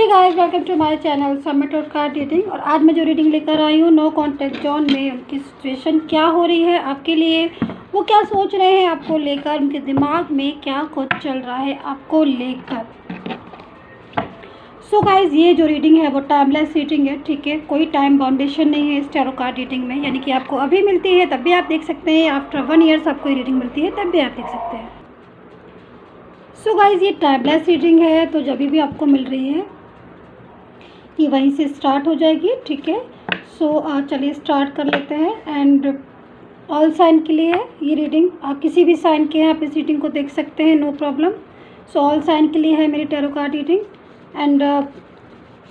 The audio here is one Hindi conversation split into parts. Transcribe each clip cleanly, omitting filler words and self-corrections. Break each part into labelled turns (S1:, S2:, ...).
S1: Guys, welcome to my channel submit और कार्ड रीडिंग। और आज मैं जो रीडिंग लेकर आई हूँ, नो कॉन्टैक्ट जोन में उनकी सिचुएशन क्या हो रही है आपके लिए, वो क्या सोच रहे हैं आपको लेकर, उनके दिमाग में क्या कुछ चल रहा है आपको लेकर। सो गाइस, ये जो रीडिंग है वो टाइमलेस रीडिंग है, ठीक है। कोई टाइम बाउंडेशन नहीं है इस टैरो कार्ड रीडिंग में, यानी कि आपको अभी मिलती है तब भी आप देख सकते हैं, आफ्टर 1 ईयर्स आपको रीडिंग मिलती है तब भी आप देख सकते हैं। सो गाइस, ये टाइमलेस रीडिंग है, तो जब भी आपको मिल रही है ये वहीं से स्टार्ट हो जाएगी, ठीक है। सो चलिए स्टार्ट कर लेते हैं। एंड ऑल साइन के लिए है ये रीडिंग, आप किसी भी साइन के हैं आप इस रीडिंग को देख सकते हैं, no problem. So all sign के लिए है मेरी tarot card reading. And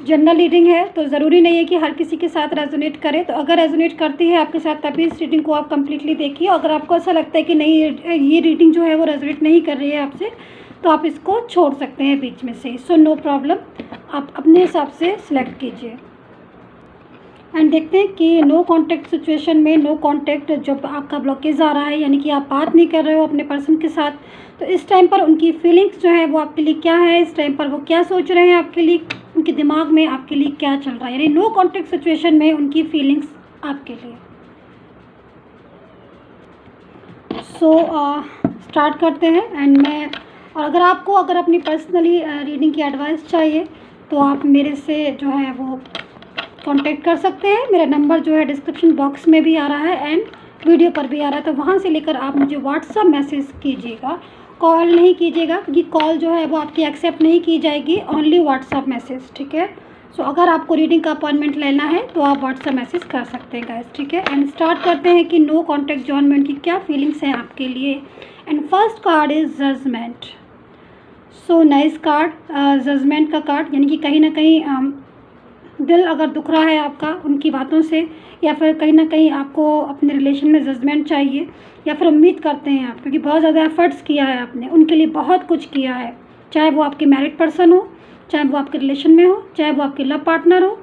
S1: general reading है, तो ज़रूरी नहीं है कि हर किसी के साथ रेजोनेट करे, तो अगर रेजोनेट करती है आपके साथ तभी इस रीडिंग को आप कंप्लीटली देखिए। अगर आपको ऐसा लगता है कि नहीं ये रीडिंग जो है वो रेजोनेट नहीं कर रही है आपसे, तो आप इसको छोड़ सकते हैं बीच में से। सो नो प्रॉब्लम, आप अपने हिसाब से सिलेक्ट कीजिए। एंड देखते हैं कि नो कांटेक्ट सिचुएशन में, नो कांटेक्ट जब आपका ब्लॉकेज आ रहा है, यानी कि आप बात नहीं कर रहे हो अपने पर्सन के साथ, तो इस टाइम पर उनकी फीलिंग्स जो है वो आपके लिए क्या है, इस टाइम पर वो क्या सोच रहे हैं आपके लिए, उनके दिमाग में आपके लिए क्या चल रहा है, यानी नो कांटेक्ट सिचुएशन में उनकी फीलिंग्स आपके लिए। सो स्टार्ट करते हैं। एंड मैं और अगर अपनी पर्सनली रीडिंग की एडवाइस चाहिए तो आप मेरे से जो है वो कांटेक्ट कर सकते हैं। मेरा नंबर जो है डिस्क्रिप्शन बॉक्स में भी आ रहा है एंड वीडियो पर भी आ रहा है, तो वहाँ से लेकर आप मुझे व्हाट्सअप मैसेज कीजिएगा, कॉल नहीं कीजिएगा, क्योंकि कॉल जो है वो आपकी एक्सेप्ट नहीं की जाएगी, ओनली व्हाट्सअप मैसेज, ठीक है। सो अगर आपको रीडिंग का अपॉइंटमेंट लेना है तो आप व्हाट्सअप मैसेज कर सकते हैं गाइस, ठीक है। एंड स्टार्ट करते हैं कि नो कॉन्टैक्ट जोन में उनकी क्या फीलिंग्स हैं आपके लिए। And first card is judgement. So nice card, judgement का कार्ड, यानी कि कहीं ना कहीं दिल अगर दुख रहा है आपका उनकी बातों से, या फिर कहीं ना कहीं आपको अपने रिलेशन में जजमेंट चाहिए, या फिर उम्मीद करते हैं आप, क्योंकि बहुत ज़्यादा एफर्ट्स किया है आपने उनके लिए, बहुत कुछ किया है, चाहे वो आपके मैरिड पर्सन हो, चाहे वो आपके रिलेशन में हो, चाहे वो आपके लव पार्टनर हो,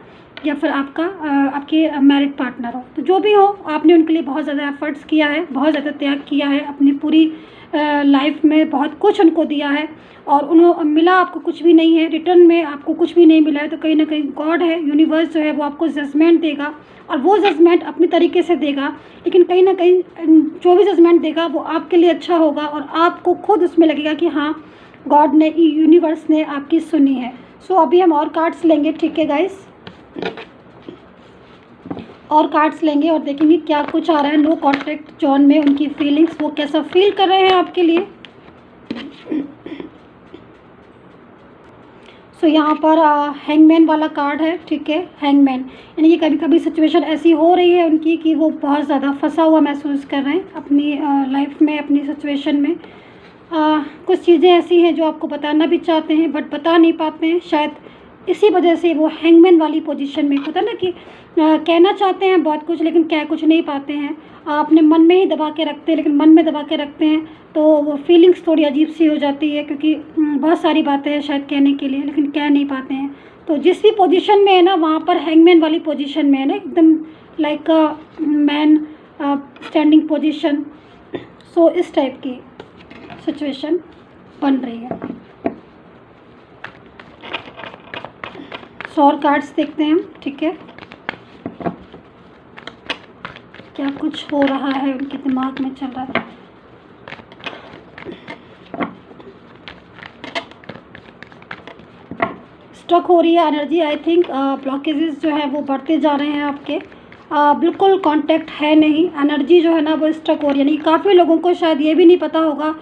S1: या फिर आपके मैरिड पार्टनर हो, तो जो भी हो आपने उनके लिए बहुत ज़्यादा एफर्ट्स किया है, बहुत ज़्यादा त्याग किया है, अपनी पूरी लाइफ में बहुत कुछ उनको दिया है, और उन्होंने मिला आपको कुछ भी नहीं है, रिटर्न में आपको कुछ भी नहीं मिला है, तो कहीं ना कहीं गॉड है, यूनिवर्स जो है वो आपको जजमेंट देगा, और वो जजमेंट अपने तरीके से देगा, लेकिन कहीं ना कहीं जो भी जजमेंट देगा वो आपके लिए अच्छा होगा, और आपको खुद उसमें लगेगा कि हाँ गॉड ने, यूनिवर्स ने आपकी सुनी है। सो अभी हम और कार्ड्स लेंगे, ठीक है गाइस, और कार्ड्स लेंगे और देखेंगे क्या कुछ आ रहा है नो कॉन्टैक्ट जोन में, उनकी फीलिंग्स, वो कैसा फील कर रहे हैं आपके लिए। सो यहाँ पर हैंगमैन वाला कार्ड है, ठीक है। हैंगमैन यानी कि कभी कभी सिचुएशन ऐसी हो रही है उनकी कि वो बहुत ज़्यादा फंसा हुआ महसूस कर रहे हैं अपनी लाइफ में, अपनी सिचुएशन में। कुछ चीज़ें ऐसी हैं जो आपको बताना भी चाहते हैं बट बता नहीं पाते हैं, शायद इसी वजह से वो हैंगमैन वाली पोजीशन में होता है ना कि कहना चाहते हैं बहुत कुछ लेकिन कह कुछ नहीं पाते हैं, अपने मन में ही दबा के रखते हैं, लेकिन मन में दबा के रखते हैं तो वो फीलिंग्स थोड़ी अजीब सी हो जाती है, क्योंकि बहुत सारी बातें हैं शायद कहने के लिए लेकिन कह नहीं पाते हैं। तो जिस भी पोजीशन में है ना, वहाँ पर हैंगमैन वाली पोजीशन में है ना, एकदम लाइक मैन स्टैंडिंग पोजीशन। सो इस टाइप की सिचुएशन बन रही है। और कार्ड्स देखते हैं हम, ठीक है, क्या कुछ हो रहा है उनके दिमाग में चल रहा है। स्टक हो रही है एनर्जी, आई थिंक ब्लॉकेजेस जो है वो बढ़ते जा रहे हैं आपके, बिल्कुल कांटेक्ट है नहीं, एनर्जी जो है ना वो स्टक हो रही है। यानी काफ़ी लोगों को शायद ये भी नहीं पता होगा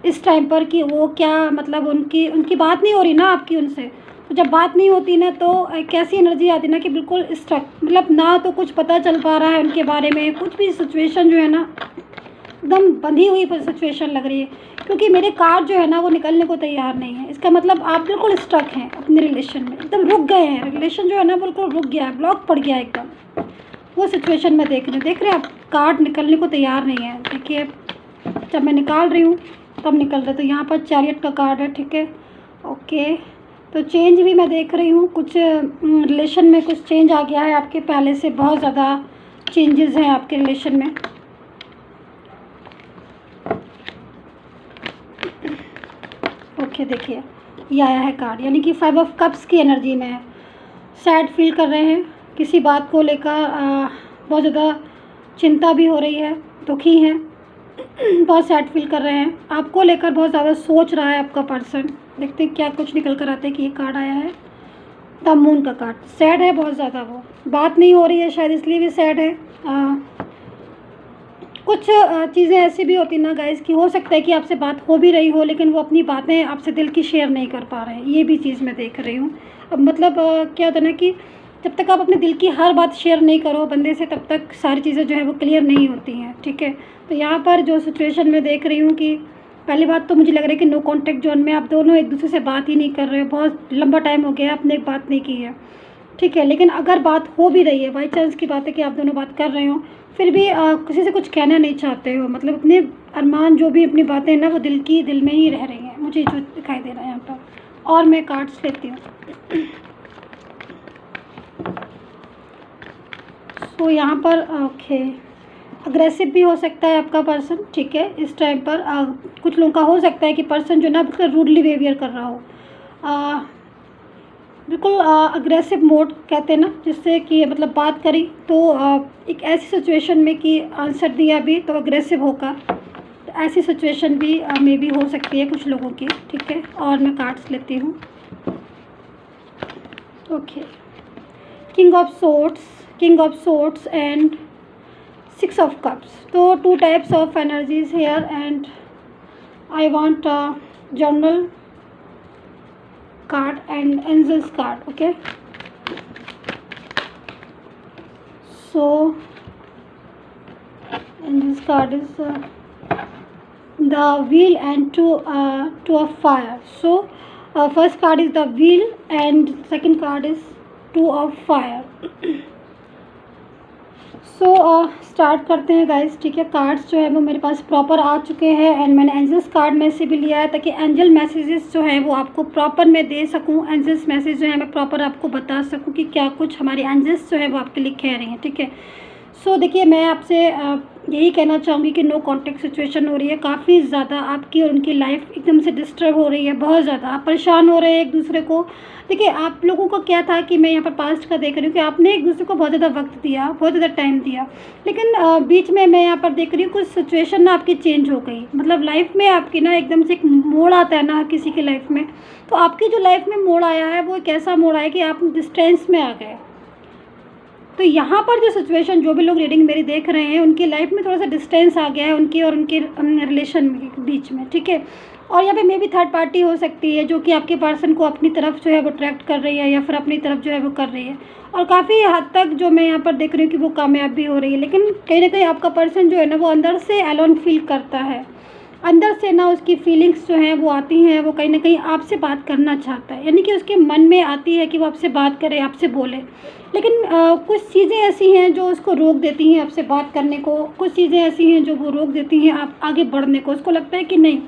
S1: इस टाइम पर कि वो क्या, मतलब उनकी बात नहीं हो रही ना आपकी उनसे, तो जब बात नहीं होती ना तो कैसी एनर्जी आती ना कि बिल्कुल स्टक, मतलब ना तो कुछ पता चल पा रहा है उनके बारे में, कुछ भी सिचुएशन जो है ना एकदम बंधी हुई सिचुएशन लग रही है, क्योंकि मेरे कार्ड जो है ना वो निकलने को तैयार नहीं है। इसका मतलब आप बिल्कुल स्टक हैं अपने रिलेशन में, एकदम रुक गए हैं, रिलेशन जो है ना बिल्कुल रुक गया है, ब्लॉक पड़ गया है एकदम, वो सिचुएशन में देख रहे हैं आप, कार्ड निकलने को तैयार नहीं है। देखिए जब मैं निकाल रही हूँ तब निकल रहा है, तो यहाँ पर चैरियट का कार्ड है, ठीक है, ओके। तो चेंज भी मैं देख रही हूँ, कुछ रिलेशन में कुछ चेंज आ गया है आपके, पहले से बहुत ज़्यादा चेंजेस हैं आपके रिलेशन में। ओके देखिए ये आया है कार्ड, यानी कि 5 ऑफ कप्स की एनर्जी में है, सैड फील कर रहे हैं, किसी बात को लेकर बहुत ज़्यादा चिंता भी हो रही है, दुखी हैं, बहुत सैड फील कर रहे हैं, आपको लेकर बहुत ज़्यादा सोच रहा है आपका पर्सन। देखते हैं क्या कुछ निकल कर आते हैं कि ये कार्ड आया है, द मून का कार्ड। सैड है बहुत ज़्यादा, वो बात नहीं हो रही है शायद इसलिए भी सैड है। कुछ चीज़ें ऐसी भी होती ना गाइस कि हो सकता है कि आपसे बात हो भी रही हो लेकिन वो अपनी बातें आपसे दिल की शेयर नहीं कर पा रहे हैं, ये भी चीज़ मैं देख रही हूँ। अब मतलब क्या होता है ना कि जब तक आप अपने दिल की हर बात शेयर नहीं करो बंदे से, तब तक सारी चीज़ें जो है वो क्लियर नहीं होती हैं, ठीक है। तो यहाँ पर जो सिचुएशन मैं देख रही हूँ कि पहली बात तो मुझे लग रहा है कि नो कॉन्टैक्ट जोन में आप दोनों एक दूसरे से बात ही नहीं कर रहे हो, बहुत लंबा टाइम हो गया आपने एक बात नहीं की है, ठीक है। लेकिन अगर बात हो भी रही है, बाई चांस की बात है कि आप दोनों बात कर रहे हो, फिर भी किसी से कुछ कहना नहीं चाहते हो, मतलब अपने अरमान जो भी अपनी बातें हैं ना वो दिल में ही रह रही हैं, मुझे जो दिखाई दे रहा है यहाँ पर। और मैं कार्ड्स लेती हूँ। तो यहाँ पर ओके, अग्रेसिव भी हो सकता है आपका पर्सन, ठीक है। इस टाइम पर कुछ लोगों का हो सकता है कि पर्सन जो ना बिल्कुल रूडली बिहेवियर कर रहा हो, बिल्कुल अग्रेसिव मोड कहते हैं ना, जिससे कि मतलब बात करी तो एक ऐसी सिचुएशन में कि आंसर दिया भी तो अग्रेसिव होगा, तो ऐसी सिचुएशन भी मे बी हो सकती है कुछ लोगों की, ठीक है। और मैं कार्ड्स लेती हूँ। Okay, king of swords and 6 of cups. तो 2 types of energies here and I want general card and angels card, okay. So angels card is the wheel and two of fire. So first card is the wheel and second card is 2 of fire. So start करते हैं गाइस, ठीक है। कार्ड्स जो है वो मेरे पास प्रॉपर आ चुके हैं एंड मैंने एंजल्स कार्ड में से भी लिया है ताकि एंजल मैसेजेस जो हैं वो आपको प्रॉपर मैं दे सकूं, एंजल्स मैसेज जो है मैं प्रॉपर आपको बता सकूं कि क्या कुछ हमारे एंजल्स जो है वो आपके लिए कह रही हैं, ठीक है। सो देखिए, मैं आपसे यही कहना चाहूँगी कि नो कॉन्टैक्ट सिचुएशन हो रही है, काफ़ी ज़्यादा आपकी और उनकी लाइफ एकदम से डिस्टर्ब हो रही है, बहुत ज़्यादा आप परेशान हो रहे हैं एक दूसरे को। देखिए, आप लोगों को क्या था कि मैं यहाँ पर पास्ट का देख रही हूँ कि आपने एक दूसरे को बहुत ज़्यादा वक्त दिया, बहुत ज़्यादा टाइम दिया, लेकिन बीच में मैं यहाँ पर देख रही हूँ कुछ सिचुएशन ना आपकी चेंज हो गई। मतलब लाइफ में आपकी ना एकदम से एक मोड़ आता है ना किसी की लाइफ में, तो आपकी जो लाइफ में मोड़ आया है वो एक ऐसा मोड़ आया कि आप डिस्टेंस में आ गए। तो यहाँ पर जो सिचुएशन, जो भी लोग रीडिंग मेरी देख रहे हैं उनकी लाइफ में थोड़ा सा डिस्टेंस आ गया है उनकी और उनके रिलेशन के बीच में, ठीक है। और यहाँ पे मे भी थर्ड पार्टी हो सकती है जो कि आपके पर्सन को अपनी तरफ जो है वो अट्रैक्ट कर रही है या फिर अपनी तरफ जो है वो कर रही है, और काफ़ी हद तक जो मैं यहाँ पर देख रही हूँ कि वो कामयाब भी हो रही है। लेकिन कहीं ना कहीं आपका पर्सन जो है ना वो अंदर से एलोन फील करता है, अंदर से ना उसकी फीलिंग्स जो हैं वो आती हैं, वो कहीं ना कहीं आपसे बात करना चाहता है, यानी कि उसके मन में आती है कि वो आपसे बात करे, आपसे बोले। लेकिन कुछ चीज़ें ऐसी हैं जो उसको रोक देती हैं आपसे बात करने को, कुछ चीज़ें ऐसी हैं जो वो रोक देती हैं आप आगे बढ़ने को। उसको लगता है कि नहीं,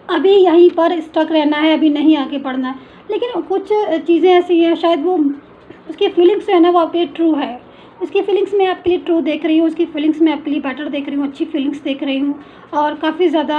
S1: अभी यहीं पर स्टक रहना है, अभी नहीं आगे बढ़ना है। लेकिन कुछ चीज़ें ऐसी हैं, शायद वो उसकी फीलिंग्स जो है ना वो आपके लिए ट्रू है, उसकी फीलिंग्स मैं आपके लिए ट्रू देख रही हूँ, उसकी फीलिंग्स मैं आपके लिए बेटर देख रही हूँ, अच्छी फीलिंग्स देख रही हूँ, और काफ़ी ज़्यादा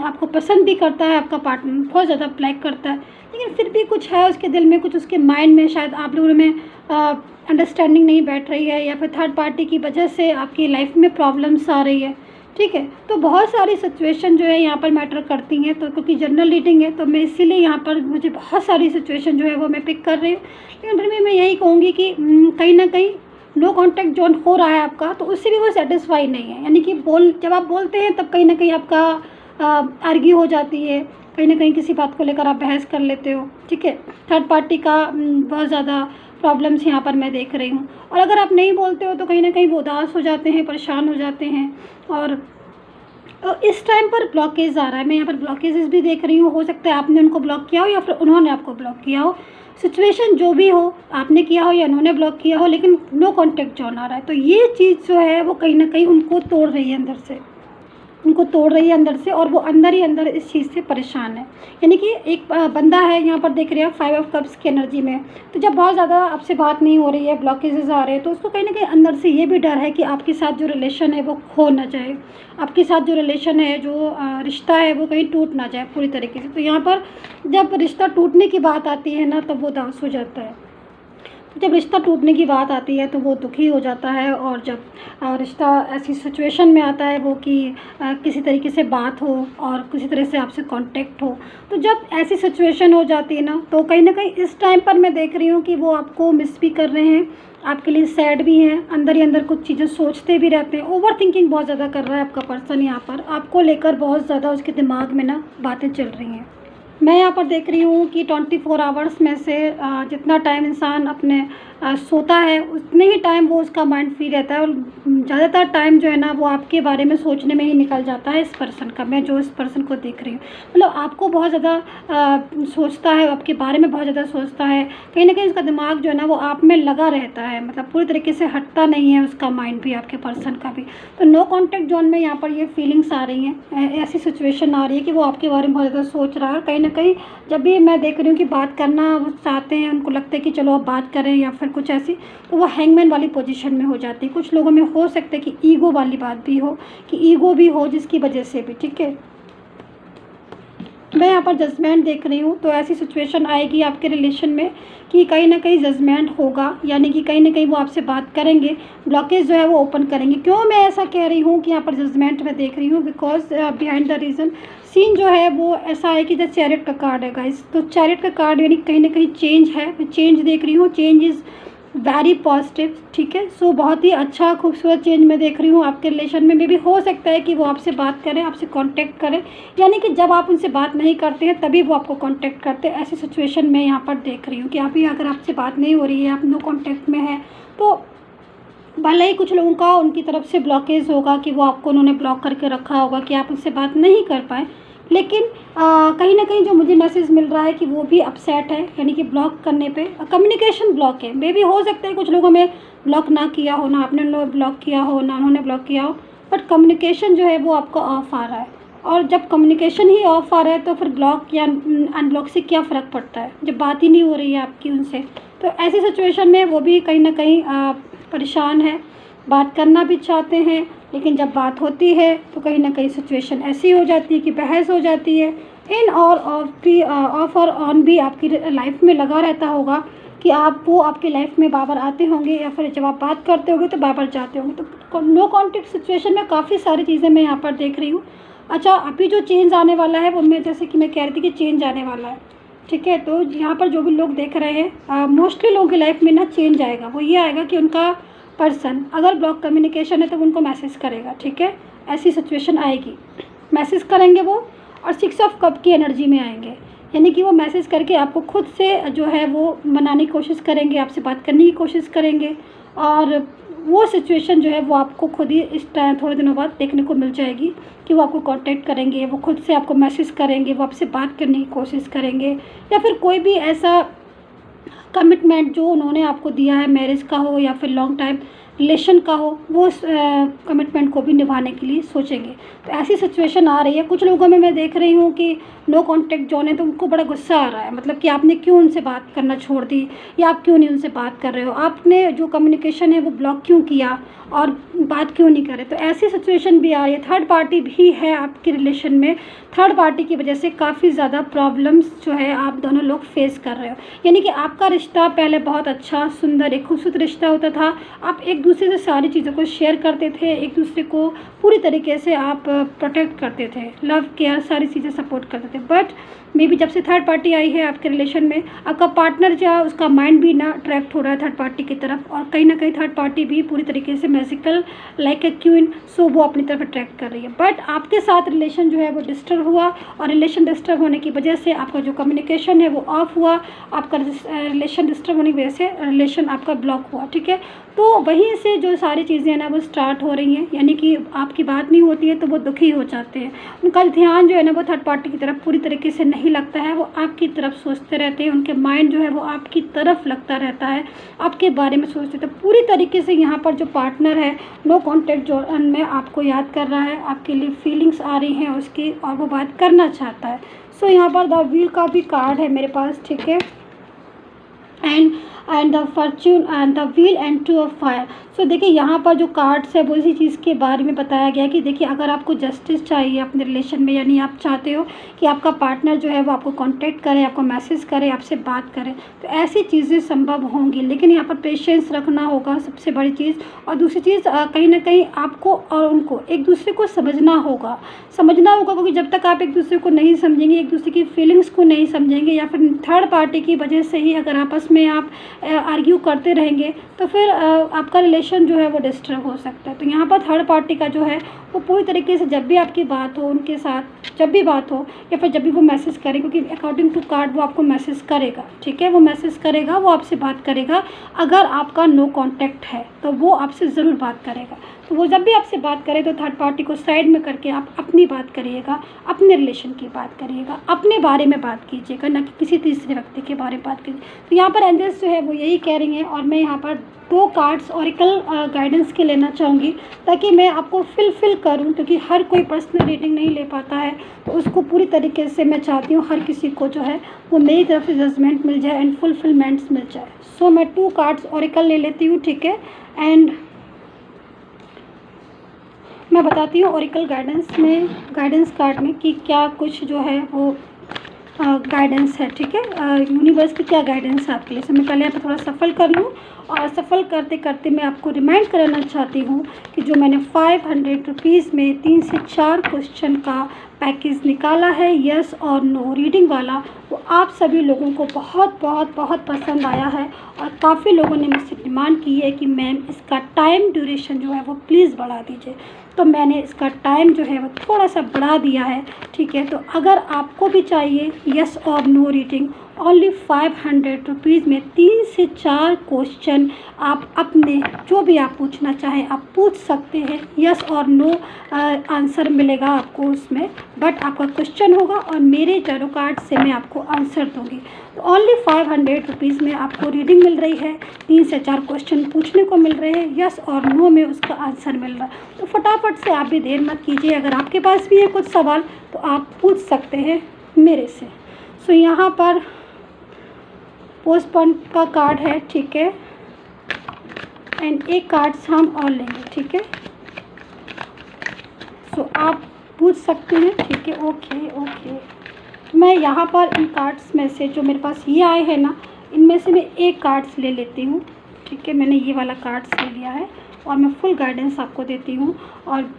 S1: आपको पसंद भी करता है, आपका पार्टनर बहुत ज़्यादा लाइक करता है। लेकिन फिर भी कुछ है उसके दिल में, कुछ उसके माइंड में, शायद आप लोगों में अंडरस्टैंडिंग नहीं बैठ रही है या फिर थर्ड पार्टी की वजह से आपकी लाइफ में प्रॉब्लम्स आ रही है, ठीक है। तो बहुत सारी सिचुएशन जो है यहाँ पर मैटर करती हैं, तो क्योंकि जनरल रीडिंग है तो मैं इसीलिए यहाँ पर मुझे बहुत सारी सिचुएशन जो है वो मैं पिक कर रही हूँ। लेकिन फिर भी मैं यही कहूँगी कि कहीं ना कहीं नो कॉन्टैक्ट जोन हो रहा है आपका, तो उससे भी वो सेटिस्फाई नहीं है, यानी कि जब आप बोलते हैं तब कहीं ना कहीं आपका आर्ग्यू हो जाती है, कहीं ना कहीं किसी बात को लेकर आप बहस कर लेते हो, ठीक है। थर्ड पार्टी का बहुत ज़्यादा प्रॉब्लम्स यहाँ पर मैं देख रही हूँ, और अगर आप नहीं बोलते हो तो कहीं ना कहीं वो उदास हो जाते हैं, परेशान हो जाते हैं, और इस टाइम पर ब्लॉकेज आ रहा है। मैं यहाँ पर ब्लॉकेजेस भी देख रही हूँ, हो सकता है आपने उनको ब्लॉक किया हो या फिर उन्होंने आपको ब्लॉक किया हो, सिचुएशन जो भी हो, आपने किया हो या उन्होंने ब्लॉक किया हो, लेकिन नो कॉन्टैक्ट जोन आ रहा है। तो ये चीज़ जो है वो कहीं ना कहीं उनको तोड़ रही है अंदर से, उनको तोड़ रही है अंदर से, और वो अंदर ही अंदर इस चीज़ से परेशान है। यानी कि एक बंदा है यहाँ पर देख रहे हैं 5 ऑफ कप्स की एनर्जी में, तो जब बहुत ज़्यादा आपसे बात नहीं हो रही है, ब्लॉकेजेस आ रहे हैं, तो उसको कहीं ना कहीं अंदर से ये भी डर है कि आपके साथ जो रिलेशन है वो खो ना जाए, आपके साथ जो रिलेशन है, जो रिश्ता है वो कहीं टूट ना जाए पूरी तरीके से। तो यहाँ पर जब रिश्ता टूटने की बात आती है ना, तब वो उदास हो जाता है। जब रिश्ता टूटने की बात आती है तो वो दुखी हो जाता है, और जब रिश्ता ऐसी सिचुएशन में आता है वो कि किसी तरीके से बात हो और किसी तरह से आपसे कांटेक्ट हो, तो जब ऐसी सिचुएशन हो जाती है ना, तो कहीं ना कहीं इस टाइम पर मैं देख रही हूँ कि वो आपको मिस भी कर रहे हैं, आपके लिए सैड भी हैं, अंदर ही अंदर कुछ चीज़ें सोचते भी रहते हैं। ओवर थिंकिंग बहुत ज़्यादा कर रहा है आपका पर्सन, यहाँ पर आपको लेकर बहुत ज़्यादा उसके दिमाग में ना बातें चल रही हैं। मैं यहाँ पर देख रही हूँ कि 24 आवर्स में से जितना टाइम इंसान अपने सोता है उतने ही टाइम वो उसका माइंड फ्री रहता है, और ज़्यादातर टाइम जो है ना वो आपके बारे में सोचने में ही निकल जाता है इस पर्सन का। मैं जो इस पर्सन को देख रही हूँ, मतलब आपको बहुत ज़्यादा सोचता है, आपके बारे में बहुत ज़्यादा सोचता है, कहीं ना कहीं उसका दिमाग जो है ना वो आप में लगा रहता है, मतलब पूरी तरीके से हटता नहीं है उसका माइंड भी, आपके पर्सन का भी। तो नो कॉन्टैक्ट जोन में यहाँ पर ये फीलिंग्स आ रही हैं, ऐसी सिचुएशन आ रही है कि वो आपके बारे में बहुत ज़्यादा सोच रहा है। कहीं ना कहीं जब भी मैं देख रही हूँ कि बात करना वो चाहते हैं, उनको लगता है कि चलो अब बात करें या फिर कुछ ऐसी, तो वो हैंगमैन वाली पोजीशन में हो जाती है। कुछ लोगों में हो सकता है कि ईगो वाली बात भी हो, कि ईगो भी हो जिसकी वजह से भी, ठीक है। मैं यहाँ पर जजमेंट देख रही हूँ, तो ऐसी सिचुएशन आएगी आपके रिलेशन में कि कहीं ना कहीं जजमेंट होगा, यानी कि कहीं ना कहीं वो आपसे बात करेंगे, ब्लॉकेज जो है वो ओपन करेंगे। क्यों मैं ऐसा कह रही हूँ कि यहाँ पर जजमेंट मैं देख रही हूँ, because behind the reason seen जो है वो ऐसा है कि जैसे चैरियट का कार्ड है गाइस, तो चैरियट का कार्ड यानी कहीं ना कहीं चेंज है, मैं चेंज देख रही हूँ, चेंज इज़ वेरी पॉजिटिव, ठीक है। सो बहुत ही अच्छा खूबसूरत चेंज मैं देख रही हूँ आपके रिलेशन में। भी हो सकता है कि वो आपसे बात करें, आपसे कांटेक्ट करें, यानी कि जब आप उनसे बात नहीं करते हैं तभी वो आपको कांटेक्ट करते हैं। ऐसी सिचुएशन में यहाँ पर देख रही हूँ कि अभी अगर आपसे बात नहीं हो रही है, आप नो कांटेक्ट में हैं, तो भले ही कुछ लोगों का उनकी तरफ से ब्लॉकेज होगा कि वो आपको उन्होंने ब्लॉक करके रखा होगा कि आप उनसे बात नहीं कर पाए, लेकिन कहीं ना कहीं जो मुझे मैसेज मिल रहा है कि वो भी अपसेट है, यानी कि ब्लॉक करने पे कम्युनिकेशन ब्लॉक है। मे भी हो सकता है कुछ लोगों में ब्लॉक ना किया हो, ना आपने ब्लॉक किया हो, ना उन्होंने ब्लॉक किया हो, बट कम्युनिकेशन जो है वो आपका ऑफ आ रहा है। और जब कम्युनिकेशन ही ऑफ आ रहा है तो फिर ब्लॉक या अनब्लॉक से क्या फ़र्क पड़ता है, जब बात ही नहीं हो रही है आपकी उनसे। तो ऐसी सिचुएशन में वो भी कहीं ना कहीं परेशान है, बात करना भी चाहते हैं, लेकिन जब बात होती है तो कहीं ना कहीं सिचुएशन ऐसी हो जाती है कि बहस हो जाती है। इन और ऑफ और ऑन भी आपकी लाइफ में लगा रहता होगा कि आप वो आपकी लाइफ में बार बार आते होंगे, या फिर जब आप बात करते होंगे तो बार बार जाते होंगे। तो नो कॉन्टेक्ट सिचुएशन में काफ़ी सारी चीज़ें मैं यहाँ पर देख रही हूँ। अच्छा, अभी जो चेंज आने वाला है वो मैं जैसे कि मैं कह रही थी कि चेंज आने वाला है, ठीक है। तो यहाँ पर जो भी लोग देख रहे हैं, मोस्टली लोगों की लाइफ में ना चेंज आएगा। वो ये आएगा कि उनका पर्सन अगर ब्लॉक कम्युनिकेशन है तो उनको मैसेज करेगा, ठीक है। ऐसी सिचुएशन आएगी, मैसेज करेंगे वो, और 6 ऑफ कप की एनर्जी में आएंगे, यानी कि वो मैसेज करके आपको खुद से जो है वो मनाने की कोशिश करेंगे, आपसे बात करने की कोशिश करेंगे, और वो सिचुएशन जो है वो आपको खुद ही इस टाइम थोड़े दिनों बाद देखने को मिल जाएगी कि वो आपको कांटेक्ट करेंगे, वो खुद से आपको मैसेज करेंगे, वो आपसे बात करने की कोशिश करेंगे, या फिर कोई भी ऐसा कमिटमेंट जो उन्होंने आपको दिया है, मैरिज का हो या फिर लॉन्ग टाइम रिलेशन का हो, वो उस कमिटमेंट को भी निभाने के लिए सोचेंगे। तो ऐसी सिचुएशन आ रही है। कुछ लोगों में मैं देख रही हूँ कि नो कॉन्टेक्ट जोन है, तो उनको बड़ा गुस्सा आ रहा है, मतलब कि आपने क्यों उनसे बात करना छोड़ दी, या आप क्यों नहीं उनसे बात कर रहे हो, आपने जो कम्युनिकेशन है वो ब्लॉक क्यों किया और बात क्यों नहीं करे। तो ऐसी सिचुएशन भी आ रही है। थर्ड पार्टी भी है आपके रिलेशन में, थर्ड पार्टी की वजह से काफ़ी ज़्यादा प्रॉब्लम्स जो है आप दोनों लोग फेस कर रहे हो। यानी कि आपका रिश्ता पहले बहुत अच्छा सुंदर एक खूबसूरत रिश्ता होता था, आप एक दूसरे से सारी चीज़ों को शेयर करते थे, एक दूसरे को पूरी तरीके से आप प्रोटेक्ट करते थे, लव केयर सारी चीज़ें सपोर्ट करते थे। बट मे बी जब से थर्ड पार्टी आई है आपके रिलेशन में, आपका पार्टनर जो है उसका माइंड भी ना अट्रैक्ट हो रहा है थर्ड पार्टी की तरफ, और कहीं ना कहीं थर्ड पार्टी भी पूरी तरीके से मैजिकल लाइक ए क्वीन, सो वो अपनी तरफ अट्रैक्ट कर रही है। बट आपके साथ रिलेशन जो है वो डिस्टर्ब हुआ, और रिलेशन डिस्टर्ब होने की वजह से आपका जो कम्युनिकेशन है वो ऑफ हुआ, आपका रिलेशन डिस्टर्ब होने की वजह से रिलेशन आपका ब्लॉक हुआ, ठीक है। तो वहीं से जो सारी चीज़ें हैं ना वो स्टार्ट हो रही हैं, यानी कि आपकी बात नहीं होती है तो वो दुखी हो जाते हैं, उनका ध्यान जो है ना वो थर्ड पार्टी की तरफ पूरी तरीके से नहीं लगता है, वो आपकी तरफ सोचते रहते हैं, उनके माइंड जो है वो आपकी तरफ लगता रहता है, आपके बारे में सोचते। तो पूरी तरीके से यहाँ पर जो पार्टनर है नो कॉन्टेक्ट जोन में आपको याद कर रहा है, आपके लिए फीलिंग्स आ रही हैं उसकी, और वो बात करना चाहता है। सो यहाँ पर द व्हील का भी कार्ड है मेरे पास, ठीक है। And and the fortune and the wheel and two of fire. So देखिए यहाँ पर जो कार्ड्स है वो इसी चीज़ के बारे में बताया गया कि देखिए अगर आपको जस्टिस चाहिए अपने रिलेशन में, यानी आप चाहते हो कि आपका पार्टनर जो है वो आपको कांटेक्ट करे, आपको मैसेज करे, आपसे बात करे, तो ऐसी चीज़ें संभव होंगी, लेकिन यहाँ पर पेशेंस रखना होगा सबसे बड़ी चीज़। और दूसरी चीज़ कहीं ना कहीं आपको और उनको एक दूसरे को समझना होगा क्योंकि जब तक आप एक दूसरे को नहीं समझेंगे, एक दूसरे की फीलिंग्स को नहीं समझेंगे, या फिर थर्ड पार्टी की वजह से ही अगर आपस में आप आर्ग्यू करते रहेंगे तो फिर आपका रिलेशन जो है वो डिस्टर्ब हो सकता है। तो यहाँ पर थर्ड पार्टी का जो है वो पूरी तरीके से जब भी आपकी बात हो उनके साथ, जब भी बात हो या फिर जब भी वो मैसेज करें, क्योंकि अकॉर्डिंग टू कार्ड वो आपको मैसेज करेगा, ठीक है, वो मैसेज करेगा, वो आपसे बात करेगा। अगर आपका नो कांटेक्ट है तो वो आपसे ज़रूर बात करेगा। तो वो जब भी आपसे बात करे तो थर्ड पार्टी को साइड में करके आप अपनी बात करिएगा, अपने रिलेशन की बात करिएगा, अपने बारे में बात कीजिएगा, ना कि किसी तीसरे व्यक्ति के बारे में बात कीजिए। तो यहाँ पर एंजल्स जो है वो यही कह रही हैं, और मैं यहाँ पर 2 कार्ड्स ऑरेकल गाइडेंस के लेना चाहूँगी ताकि मैं आपको फिल करूँ, क्योंकि हर कोई पर्सनल रीडिंग नहीं ले पाता है, तो उसको पूरी तरीके से मैं चाहती हूँ हर किसी को जो है वो मेरी तरफ से जजमेंट मिल जाए एंड फुलफिलमेंट्स मिल जाए। सो मैं 2 कार्ड्स ऑरेकल ले लेती हूँ, ठीक है, एंड मैं बताती हूँ ऑरेकल गाइडेंस कार्ड में कि क्या कुछ जो है वो गाइडेंस है, ठीक है, यूनिवर्स की क्या गाइडेंस है आपके लिए। मैं पहले यहाँ पर थोड़ा सफल कर लूँ, और सफल करते करते मैं आपको रिमाइंड कराना चाहती हूँ कि जो मैंने 500 रुपीज़ में 3 से 4 क्वेश्चन का पैकेज निकाला है, यस और नो रीडिंग वाला, वो आप सभी लोगों को बहुत बहुत बहुत पसंद आया है, और काफ़ी लोगों ने मुझसे डिमांड की है कि मैम इसका टाइम ड्यूरेशन जो है वो प्लीज़ बढ़ा दीजिए। तो मैंने इसका टाइम जो है वो थोड़ा सा बढ़ा दिया है, ठीक है। तो अगर आपको भी चाहिए यस और नो रीडिंग, ओनली 500 रुपीज़ में 3 से 4 क्वेश्चन आप अपने जो भी आप पूछना चाहें आप पूछ सकते हैं। यस और नो आंसर मिलेगा आपको उसमें, बट आपका क्वेश्चन होगा और मेरे टैरो कार्ड से मैं आपको आंसर दूंगी। तो ओनली 500 रुपीज़ में आपको रीडिंग मिल रही है, 3 से 4 क्वेश्चन पूछने को मिल रहे हैं, यस और नो में उसका आंसर मिल रहा है। तो फटाफट से आप भी देर मत कीजिए, अगर आपके पास भी है कुछ सवाल तो आप पूछ सकते हैं मेरे से। सो यहाँ पर पोस्टपोन का कार्ड है, ठीक है, एंड एक कार्ड्स हम और लेंगे, ठीक है। सो आप पूछ सकते हैं, ठीक है, ओके। मैं यहाँ पर इन कार्ड्स में से जो मेरे पास ये आए हैं ना, इनमें से मैं एक कार्ड्स ले लेती हूँ, ठीक है। मैंने ये वाला कार्ड्स ले लिया है और मैं फुल गाइडेंस आपको देती हूँ। और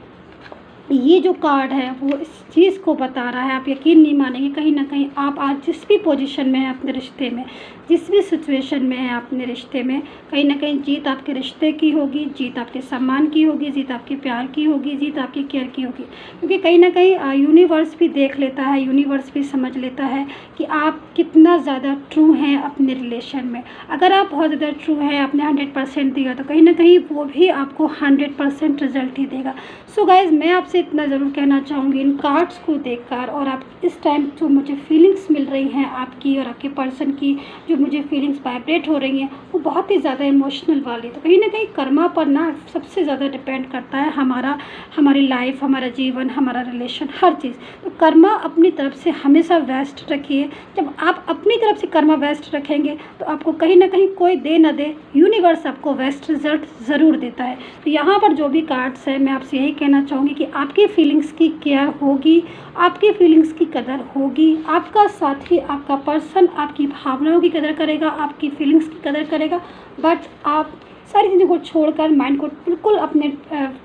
S1: ये जो कार्ड है वो इस चीज़ को बता रहा है, आप यकीन नहीं मानेंगे, कहीं ना कहीं आप आज जिस भी पोजीशन में हैं अपने रिश्ते में, जिस भी सिचुएशन में है अपने रिश्ते में, कहीं ना कहीं जीत आपके रिश्ते की होगी, जीत आपके सम्मान की होगी, जीत आपके प्यार की होगी, जीत आपकी केयर की होगी। क्योंकि कहीं ना कहीं यूनिवर्स भी देख लेता है, यूनिवर्स भी समझ लेता है कि आप कितना ज़्यादा ट्रू हैं अपने रिलेशन में। अगर आप बहुत ज़्यादा ट्रू हैं, आपने 100% दिया, तो कहीं ना कहीं वो भी आपको 100% रिजल्ट ही देगा। सो गाइज़, मैं आपसे इतना ज़रूर कहना चाहूँगी इन कार्ड्स को देखकर, और आप इस टाइम जो मुझे फीलिंग्स मिल रही हैं आपकी और आपके पर्सन की, जो मुझे फीलिंग्स वाइब्रेट हो रही हैं, वो बहुत ही ज़्यादा इमोशनल वाली। तो कहीं ना कहीं कर्मा पर ना सबसे ज़्यादा डिपेंड करता है हमारी लाइफ, हमारा जीवन, हमारा रिलेशन, हर चीज़। तो कर्मा अपनी तरफ से हमेशा बेस्ट रखिए। जब आप अपनी तरफ से कर्मा बेस्ट रखेंगे तो आपको कहीं ना कहीं कोई दे न दे, यूनिवर्स आपको बेस्ट रिजल्ट ज़रूर देता है। तो यहाँ पर जो भी कार्ड्स है, मैं आपसे यही कहना चाहूँगी कि आपकी फीलिंग्स की केयर होगी, आपकी फीलिंग्स की कदर होगी, आपका साथी, आपका पर्सन आपकी भावनाओं की कदर करेगा, आपकी फीलिंग्स की कदर करेगा। बट आप सारी चीज़ों को छोड़कर, माइंड को बिल्कुल अपने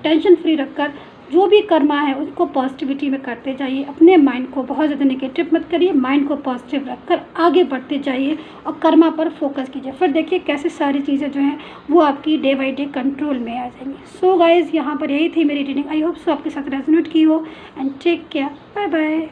S1: टेंशन फ्री रखकर जो भी कर्मा है उसको पॉजिटिविटी में करते जाइए। अपने माइंड को बहुत ज़्यादा नेगेटिव मत करिए, माइंड को पॉजिटिव रखकर आगे बढ़ते जाइए और कर्मा पर फोकस कीजिए। फिर देखिए कैसे सारी चीज़ें जो हैं वो आपकी डे बाई डे कंट्रोल में आ जाएंगी। सो गाइज़, यहाँ पर यही थी मेरी रीडिंग। आई होप सो आपके साथ रेजोनेट की हो, and take care, bye bye.